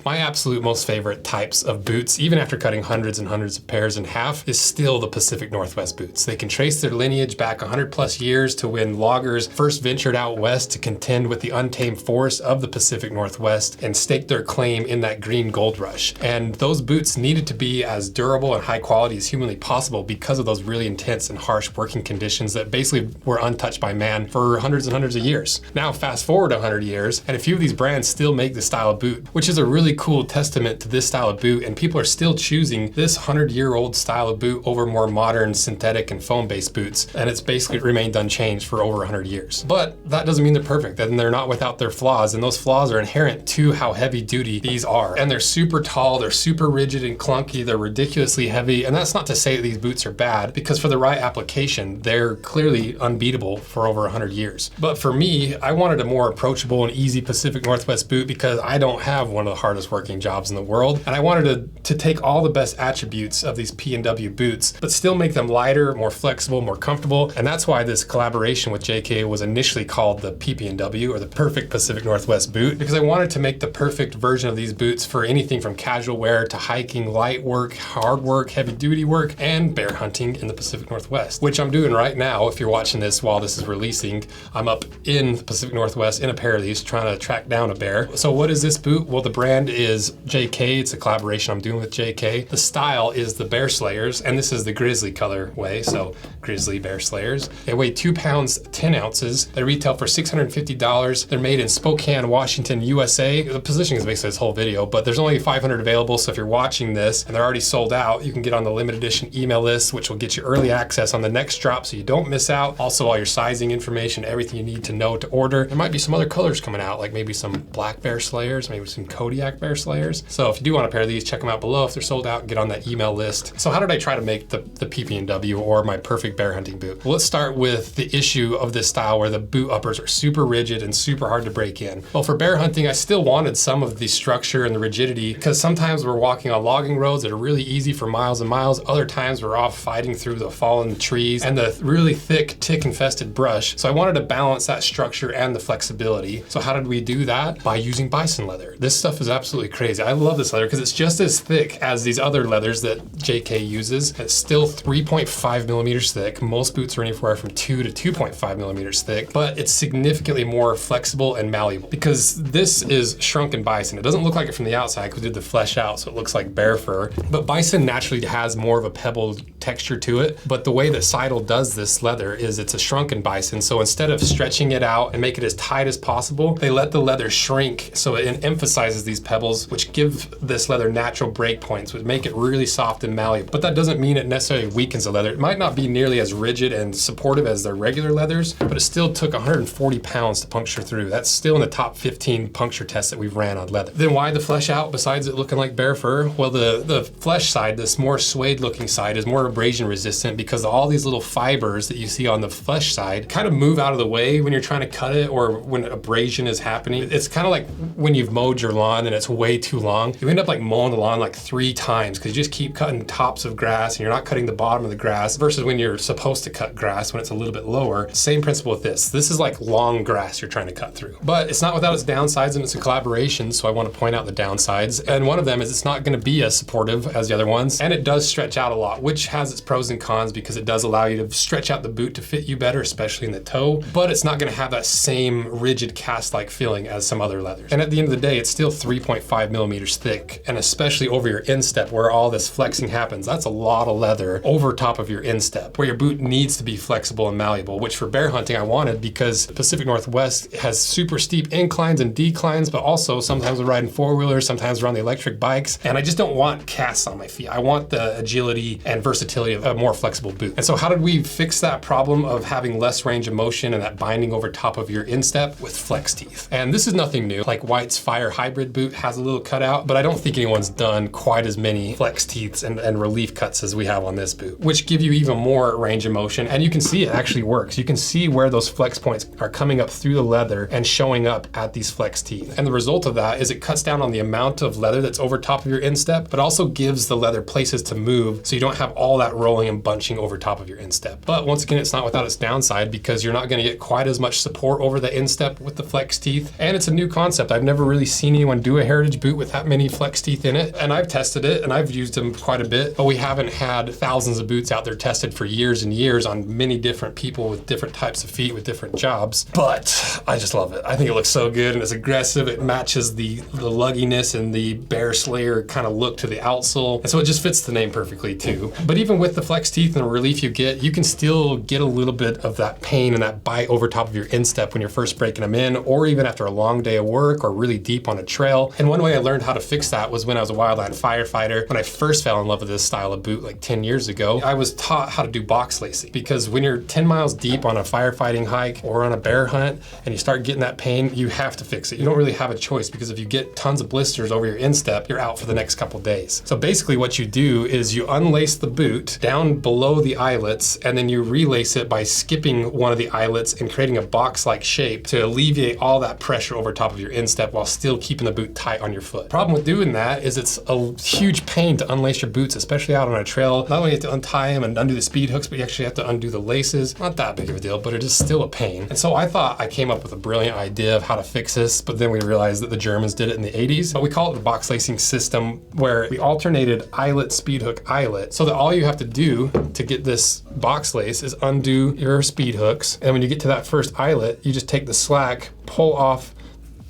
My absolute most favorite types of boots, even after cutting hundreds and hundreds of pairs in half, is still the Pacific Northwest boots. They can trace their lineage back 100 plus years to when loggers first ventured out west to contend with the untamed forests of the Pacific Northwest and stake their claim in that green gold rush. And those boots needed to be as durable and high quality as humanly possible because of those really intense and harsh working conditions that basically were untouched by man for hundreds and hundreds of years. Now fast forward 100 years, and a few of these brands still make this style of boot, which is a really cool testament to this style of boot, and people are still choosing this 100-year-old style of boot over more modern synthetic and foam-based boots, and it's basically remained unchanged for over 100 years. But that doesn't mean they're perfect, and they're not without their flaws, and those flaws are inherent to how heavy duty these are. And they're super tall, they're super rigid and clunky, they're ridiculously heavy, and that's not to say that these boots are bad, because for the right application, they're clearly unbeatable for over 100 years. But for me, I wanted a more approachable and easy Pacific Northwest boot because I don't have one of the hardest working jobs in the world, and I wanted to take all the best attributes of these P&W boots, but still make them lighter, more flexible, more comfortable, and that's why this collaboration with JK was initially called the PP&W, or the Perfect Pacific Northwest Boot, because I wanted to make the perfect version of these boots for anything from casual wear to hiking, light work, hard work, heavy duty work, and bear hunting in the Pacific Northwest, which I'm doing right now. If you're watching this while this is releasing, I'm up in the Pacific Northwest in a pair of these trying to track down a bear. So what is this boot? Well, the brand is JK. It's a collaboration I'm doing with JK. The style is the Bear Slayers, and this is the Grizzly colorway, so Grizzly Bear Slayers. They weigh 2 pounds, 10 ounces. They retail for $650. They're made in Spokane, Washington, USA. The positioning is basically this whole video, but there's only 500 available, so if you're watching this and they're already sold out, you can get on the limited edition email list, which will get you early access on the next drop so you don't miss out. Also, all your sizing information, everything you need to know to order. There might be some other colors coming out, like maybe some black Bear Slayers, maybe some Kodiak Bear Slayers. So if you do want a pair of these, check them out below. If they're sold out, get on that email list. So how did I try to make the PP&W, or my perfect bear hunting boot? Well, let's start with the issue of this style where the boot uppers are super rigid and super hard to break in. Well, for bear hunting, I still wanted some of the structure and the rigidity, because sometimes we're walking on logging roads that are really easy for miles and miles. Other times we're off fighting through the fallen trees and the really thick tick-infested brush. So I wanted to balance that structure and the flexibility. So how did we do that? By using bison leather. This stuff is absolutely crazy. I love this leather because it's just as thick as these other leathers that JK uses. It's still 3.5 millimeters thick. Most boots are anywhere from 2 to 2.5 millimeters thick, but it's significantly more flexible and malleable because this is shrunken bison. It doesn't look like it from the outside because we did the flesh out, so it looks like bear fur, but bison naturally has more of a pebbled texture to it. But the way that Seidel does this leather is it's a shrunken bison, so instead of stretching it out and make it as tight as possible, they let the leather shrink so it emphasizes these pebbles, which give this leather natural break points, which make it really soft and malleable. But that doesn't mean it necessarily weakens the leather. It might not be nearly as rigid and supportive as their regular leathers, but it still took 140 pounds to puncture through. That's still in the top 15 puncture tests that we've ran on leather. Then why the flesh out besides it looking like bear fur? Well, the flesh side, this more suede looking side, is more abrasion resistant because all these little fibers that you see on the flesh side kind of move out of the way when you're trying to cut it or when abrasion is happening. It's kind of like when you've mowed your lawn and it's way too long. You end up like mowing the lawn like 3 times because you just keep cutting tops of grass and you're not cutting the bottom of the grass, versus when you're supposed to cut grass when it's a little bit lower. Same principle with this. This is like long grass you're trying to cut through. But it's not without its downsides, and it's a collaboration, so I want to point out the downsides. And one of them is it's not going to be as supportive as the other ones, and it does stretch out a lot, which has its pros and cons because it does allow you to stretch out the boot to fit you better, especially in the toe, but it's not going to have that same rigid cast-like feeling as some other leathers. And at the end of the day, it's still 3.5 millimeters thick, and especially over your instep where all this flexing happens, that's a lot of leather over top of your instep, where your boot needs to be flexible and malleable, which for bear hunting I wanted because the Pacific Northwest has super steep inclines and declines, but also sometimes we're riding 4-wheelers, sometimes we're on the electric bikes, and I just don't want casts on my feet. I want the agility and versatility of a more flexible boot. And so how did we fix that problem of having less range of motion and that binding over top of your instep? With flex teeth. And this is nothing new. Like White's Fire Hybrid boot has a little cutout, but I don't think anyone's done quite as many flex teeths and relief cuts as we have on this boot, which give you even more range of motion. And you can see it actually works. You can see where those flex points are coming up through the leather and showing up at these flex teeth. And the result of that is it cuts down on the amount of leather that's over top of your instep, but also gives the leather places to move so you don't have all that rolling and bunching over top of your instep. But once again, it's not without its downside because you're not going to get quite as much support over the instep with the flex teeth. And it's a new concept. I've never really seen anyone do a hair heritage boot with that many flex teeth in it. And I've tested it and I've used them quite a bit, but we haven't had thousands of boots out there tested for years and years on many different people with different types of feet with different jobs. But I just love it. I think it looks so good and it's aggressive. It matches the lugginess and the Bear Slayer kind of look to the outsole. And so it just fits the name perfectly too. But even with the flex teeth and the relief you get, you can still get a little bit of that pain and that bite over top of your instep when you're first breaking them in, or even after a long day of work or really deep on a trail. And one way I learned how to fix that was when I was a wildland firefighter. When I first fell in love with this style of boot like 10 years ago, I was taught how to do box lacing, because when you're 10 miles deep on a firefighting hike or on a bear hunt and you start getting that pain, you have to fix it. You don't really have a choice, because if you get tons of blisters over your instep, you're out for the next couple days. So basically what you do is you unlace the boot down below the eyelets, and then you relace it by skipping one of the eyelets and creating a box-like shape to alleviate all that pressure over top of your instep while still keeping the boot tight on your foot. Problem with doing that is it's a huge pain to unlace your boots, especially out on a trail. Not only do you have to untie them and undo the speed hooks, but you actually have to undo the laces. Not that big of a deal, but it is still a pain. And so I thought I came up with a brilliant idea of how to fix this, but then we realized that the Germans did it in the 80s. But we call it the box lacing system, where we alternated eyelet, speed hook, eyelet, so that all you have to do to get this box lace is undo your speed hooks. And when you get to that first eyelet, you just take the slack, pull off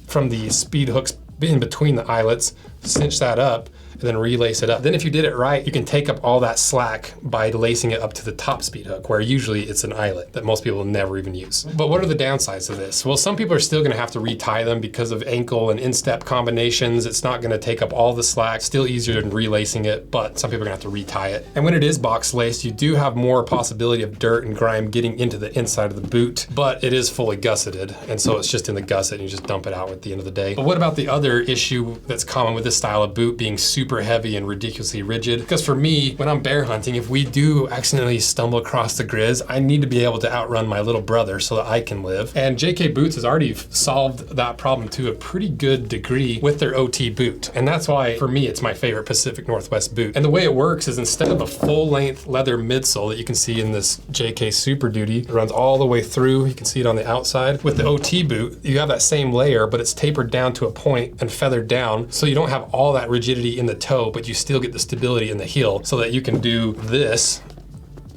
from the speed hooks in between the eyelets, cinch that up, and then relace it up. Then if you did it right, you can take up all that slack by lacing it up to the top speed hook, where usually it's an eyelet that most people never even use. But what are the downsides of this? Well, some people are still gonna have to retie them because of ankle and instep combinations. It's not gonna take up all the slack, still easier than relacing it, but some people are gonna have to retie it. And when it is box laced, you do have more possibility of dirt and grime getting into the inside of the boot, but it is fully gusseted. And so it's just in the gusset and you just dump it out at the end of the day. But what about the other issue that's common with this style of boot being super heavy and ridiculously rigid? Because for me, when I'm bear hunting, if we do accidentally stumble across the grizz, I need to be able to outrun my little brother so that I can live. And JK Boots has already solved that problem to a pretty good degree with their OT boot. And that's why, for me, it's my favorite Pacific Northwest boot. And the way it works is, instead of a full-length leather midsole that you can see in this JK Super Duty, it runs all the way through, you can see it on the outside. With the OT boot, you have that same layer, but it's tapered down to a point and feathered down, so you don't have all that rigidity in the toe, but you still get the stability in the heel, so that you can do this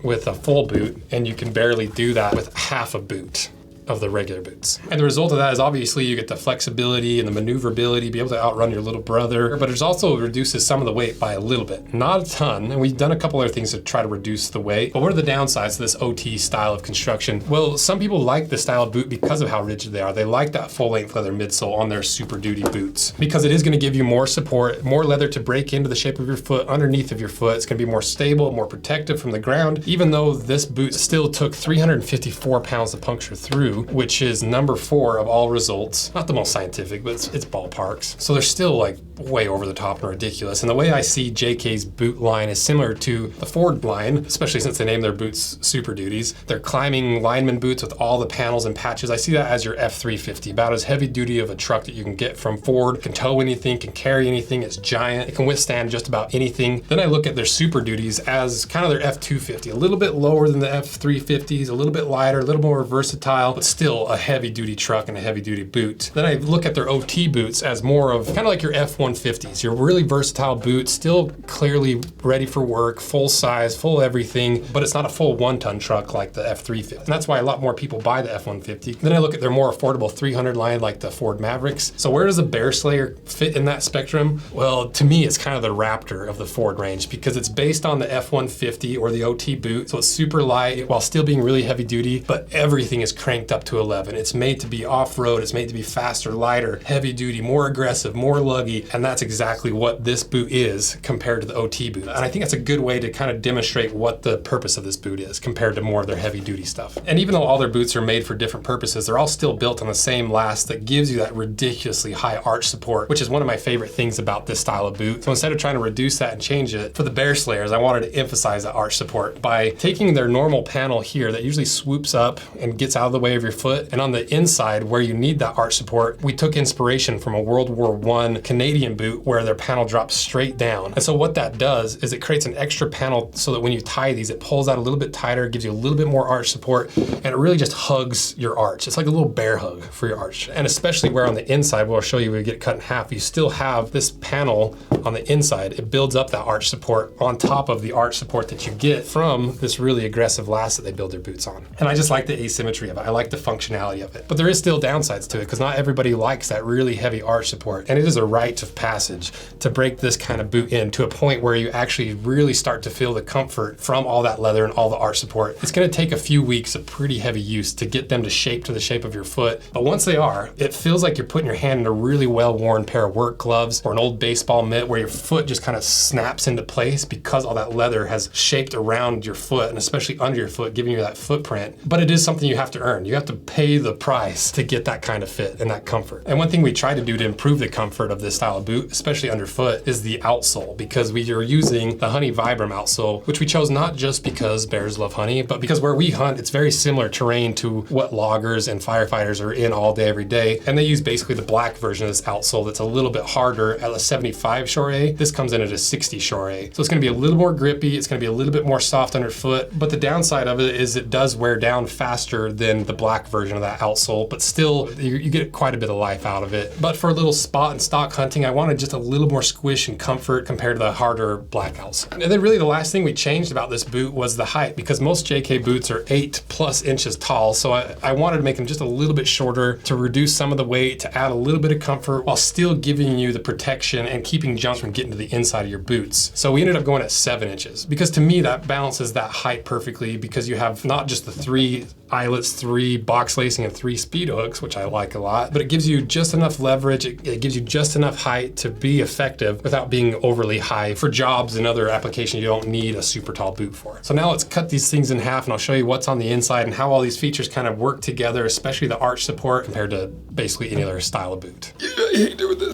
with a full boot, and you can barely do that with half a boot of the regular boots. And the result of that is obviously you get the flexibility and the maneuverability, be able to outrun your little brother, but it also reduces some of the weight by a little bit. Not a ton, and we've done a couple other things to try to reduce the weight. But what are the downsides to this OT style of construction? Well, some people like the style of boot because of how rigid they are. They like that full-length leather midsole on their Super Duty boots, because it is going to give you more support, more leather to break into the shape of your foot, underneath of your foot. It's going to be more stable, more protective from the ground, even though this boot still took 354 pounds to puncture through, which is number 4 of all results. Not the most scientific, but it's ballparks. So they're still like way over the top and ridiculous. And the way I see JK's boot line is similar to the Ford line, especially since they named their boots Super Duties. They're climbing lineman boots with all the panels and patches. I see that as your F350, about as heavy duty of a truck that you can get from Ford. It can tow anything, can carry anything, it's giant. It can withstand just about anything. Then I look at their Super Duties as kind of their F250, a little bit lower than the F350s, a little bit lighter, a little more versatile, but still a heavy duty truck and a heavy duty boot. Then I look at their OT boots as more of kind of like your F150s, your really versatile boot, still clearly ready for work, full size, full everything, but it's not a full 1-ton truck like the F350. And that's why a lot more people buy the F150. Then I look at their more affordable 300 line like the Ford Mavericks. So where does the Bear Slayer fit in that spectrum? Well, to me, it's kind of the Raptor of the Ford range, because it's based on the F150 or the OT boot. So it's super light while still being really heavy duty, but everything is cranked up to 11. It's made to be off-road, it's made to be faster, lighter, heavy duty, more aggressive, more luggy, and that's exactly what this boot is compared to the OT boot. And I think that's a good way to kind of demonstrate what the purpose of this boot is compared to more of their heavy duty stuff. And even though all their boots are made for different purposes, they're all still built on the same last that gives you that ridiculously high arch support, which is one of my favorite things about this style of boot. So instead of trying to reduce that and change it, for the Bear Slayers, I wanted to emphasize that arch support by taking their normal panel here that usually swoops up and gets out of the way of your foot, and on the inside where you need that arch support, we took inspiration from a World War I Canadian titanium boot where their panel drops straight down. And so what that does is it creates an extra panel so that when you tie these, it pulls out a little bit tighter, gives you a little bit more arch support, and it really just hugs your arch. It's like a little bear hug for your arch. And especially where on the inside, where I'll show you when we get it cut in half, you still have this panel on the inside. It builds up that arch support on top of the arch support that you get from this really aggressive last that they build their boots on. And I just like the asymmetry of it. I like the functionality of it. But there is still downsides to it because not everybody likes that really heavy arch support. And it is a rite of passage to break this kind of boot in to a point where you actually really start to feel the comfort from all that leather and all the arch support. It's gonna take a few weeks of pretty heavy use to get them to shape to the shape of your foot. But once they are, it feels like you're putting your hand in a really well-worn pair of work gloves or an old baseball mitt where your foot just kind of snaps into place because all that leather has shaped around your foot and especially under your foot, giving you that footprint. But it is something you have to earn. You have to pay the price to get that kind of fit and that comfort. And one thing we try to do to improve the comfort of this style of boot, especially underfoot, is the outsole, because we are using the Honey Vibram outsole, which we chose not just because bears love honey, but because where we hunt, it's very similar terrain to what loggers and firefighters are in all day, every day. And they use basically the black version of this outsole that's a little bit harder at a 75 Shore A. This comes in at a 60 Shore A. So it's gonna be a little more grippy, it's gonna be a little bit more soft underfoot, but the downside of it is it does wear down faster than the black version of that outsole, but still you get quite a bit of life out of it. But for a little spot and stock hunting, I wanted just a little more squish and comfort compared to the harder black outsole. And then really the last thing we changed about this boot was the height, because most JK boots are 8+ inches tall. So I wanted to make them just a little bit shorter to reduce some of the weight, to add a little bit of comfort while still giving you the protection and keeping jumps from getting to the inside of your boots. So we ended up going at 7 inches because to me that balances that height perfectly, because you have not just the 3 eyelets, 3 box lacing, and 3 speed hooks, which I like a lot, but it gives you just enough leverage, it gives you just enough height to be effective without being overly high for jobs and other applications you don't need a super tall boot for. So now let's cut these things in half and I'll show you what's on the inside and how all these features kind of work together, especially the arch support compared to basically any other style of boot. Yeah, I hate doing this.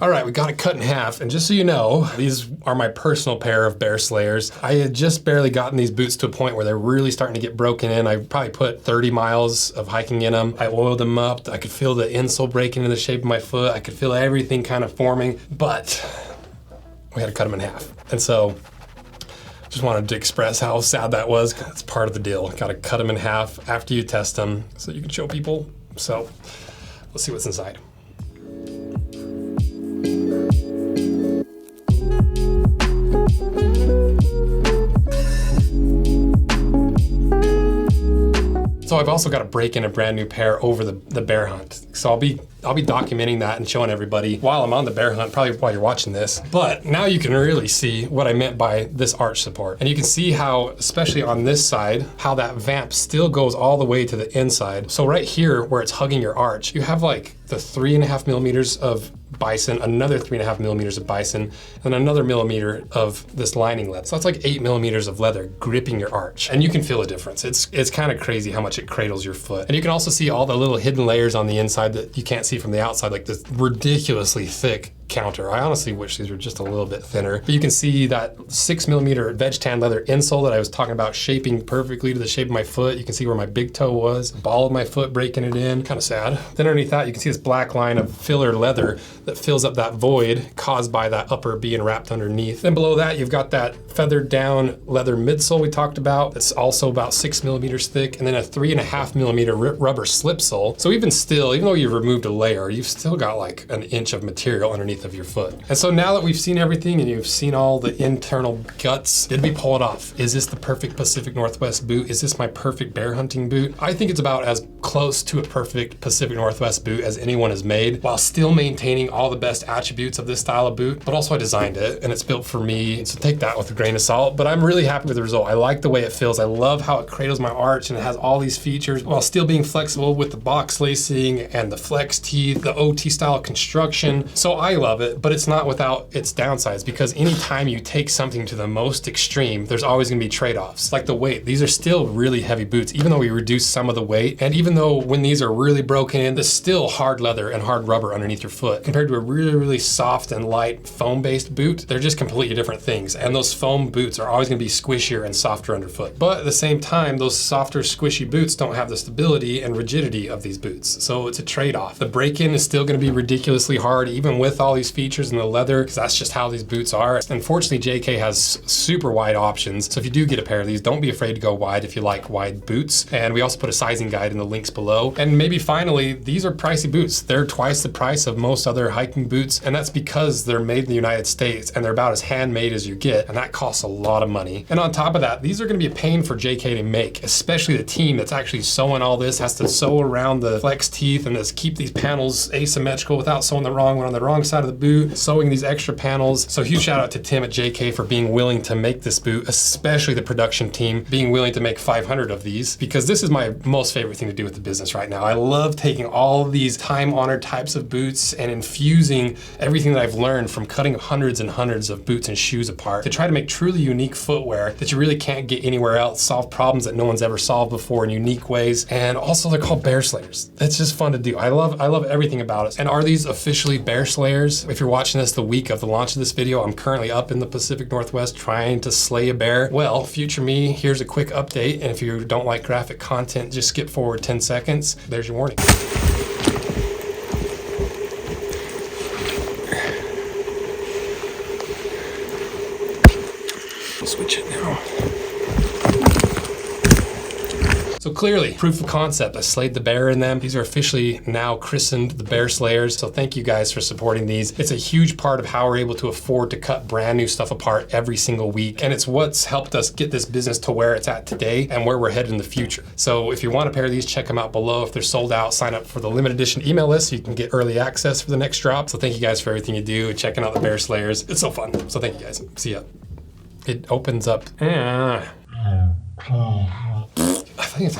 All right, we got it cut in half, and just so you know, these are my personal pair of bear slayers. I had just barely gotten these boots to a point where they're really starting to get broken in. I probably put 30 miles of hiking in them. I oiled them up. I could feel the insole breaking in the shape of my foot. I could feel everything kind of forming, but we had to cut them in half. And so just wanted to express how sad that was. It's part of the deal. Got to cut them in half after you test them so you can show people. So let's see what's inside. So I've also got to break in a brand new pair over the bear hunt. So I'll be documenting that and showing everybody while I'm on the bear hunt, probably while you're watching this. But now you can really see what I meant by this arch support. And you can see how, especially on this side, how that vamp still goes all the way to the inside. So right here where it's hugging your arch, you have like the 3.5 millimeters of bison, another 3.5 millimeters of bison, and another millimeter of this lining leather. So that's like 8 millimeters of leather gripping your arch. And you can feel a difference. It's kind of crazy how much it cradles your foot. And you can also see all the little hidden layers on the inside that you can't see from the outside, like this ridiculously thick counter. I honestly wish these were just a little bit thinner. But you can see that 6mm veg tan leather insole that I was talking about shaping perfectly to the shape of my foot. You can see where my big toe was, ball of my foot breaking it in, kind of sad. Then underneath that, you can see this black line of filler leather that fills up that void caused by that upper being wrapped underneath. Then below that, you've got that feathered down leather midsole we talked about. That's also about 6mm thick, and then a 3.5mm rubber slip sole. So even still, even though you've removed a layer, you've still got like an inch of material underneath of your foot. And so now that we've seen everything and you've seen all the internal guts, did we pull it off? Is this the perfect Pacific Northwest boot? Is this my perfect bear hunting boot? I think it's about as close to a perfect Pacific Northwest boot as anyone has made, while still maintaining all the best attributes of this style of boot. But also I designed it and it's built for me, so take that with a grain of salt. But I'm really happy with the result. I like the way it feels. I love how it cradles my arch and it has all these features while still being flexible with the box lacing and the flex teeth, the OT style construction. So I love it, but it's not without its downsides, because anytime you take something to the most extreme, there's always gonna be trade-offs. Like the weight, these are still really heavy boots, even though we reduced some of the weight. And even though when these are really broken in, there's still hard leather and hard rubber underneath your foot. Compared to a really, really soft and light foam-based boot, they're just completely different things. And those foam boots are always gonna be squishier and softer underfoot. But at the same time, those softer, squishy boots don't have the stability and rigidity of these boots. So it's a trade-off. The break-in is still gonna be ridiculously hard, even with all these features in the leather, because that's just how these boots are. Unfortunately, JK has super wide options. So if you do get a pair of these, don't be afraid to go wide if you like wide boots. And we also put a sizing guide in the links below. And maybe finally, these are pricey boots. They're twice the price of most other hiking boots. And that's because they're made in the United States and they're about as handmade as you get. And that costs a lot of money. And on top of that, these are gonna be a pain for JK to make, especially the team that's actually sewing all this, has to sew around the flex teeth and just keep these panels asymmetrical without sewing the wrong one on the wrong side of the boot, sewing these extra panels. So huge shout out to Tim at JK for being willing to make this boot, especially the production team being willing to make 500 of these, because this is my most favorite thing to do with the business right now. I love taking all of these time-honored types of boots and infusing everything that I've learned from cutting hundreds and hundreds of boots and shoes apart to try to make truly unique footwear that you really can't get anywhere else, solve problems that no one's ever solved before in unique ways. And also they're called bear slayers. That's just fun to do. I love everything about it. And are these officially bear slayers? If you're watching this the week of the launch of this video, I'm currently up in the Pacific Northwest trying to slay a bear. Well, future me, here's a quick update. And if you don't like graphic content, just skip forward 10 seconds. There's your warning. Switch it now. So clearly, proof of concept. I slayed the bear in them. These are officially now christened the Bear Slayers. So thank you guys for supporting these. It's a huge part of how we're able to afford to cut brand new stuff apart every single week. And it's what's helped us get this business to where it's at today and where we're headed in the future. So if you want a pair of these, check them out below. If they're sold out, sign up for the limited edition email list so you can get early access for the next drop. So thank you guys for everything you do and checking out the Bear Slayers. It's so fun. So thank you guys. See ya. It opens up. I think it's